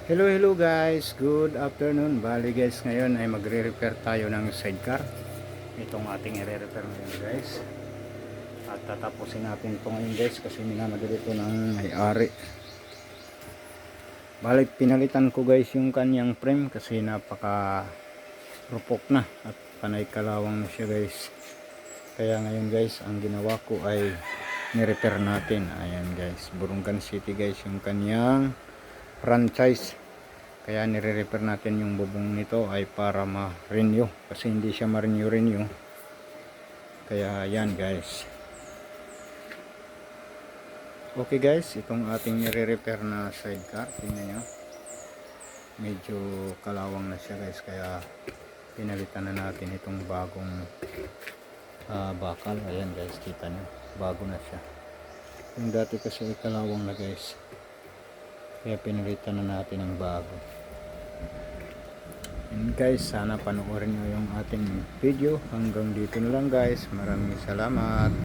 Hello guys, good afternoon. Bali guys, ngayon ay magre-repair tayo ng sidecar. Itong ating i-repair ngayon guys. At tatapusin natin ito ngayon guys kasi minamadali ito ng may-ari. Bali pinalitan ko guys yung kanyang frame kasi napaka rupok na at panay kalawang na siya guys. Kaya ngayon guys, ang ginawa ko ay ni-repair natin. Ayan guys, Burungan City guys yung kanyang franchise. Kaya nire-repair natin yung bubong nito ay para ma-renew kasi hindi siya ma-renew. Kaya yan guys. Okay guys, itong ating nire-repair na sidecar, tingnan nyo. Medyo kalawang na siya guys, kaya pinalitan na natin itong bagong bakal. Ayan guys, kita nyo, bago na siya. Yung dati kasi kalawang na guys, kaya pinalitan na natin ng bago. And guys, sana panoorin nyo yung ating video. Hanggang dito na lang guys. Maraming salamat.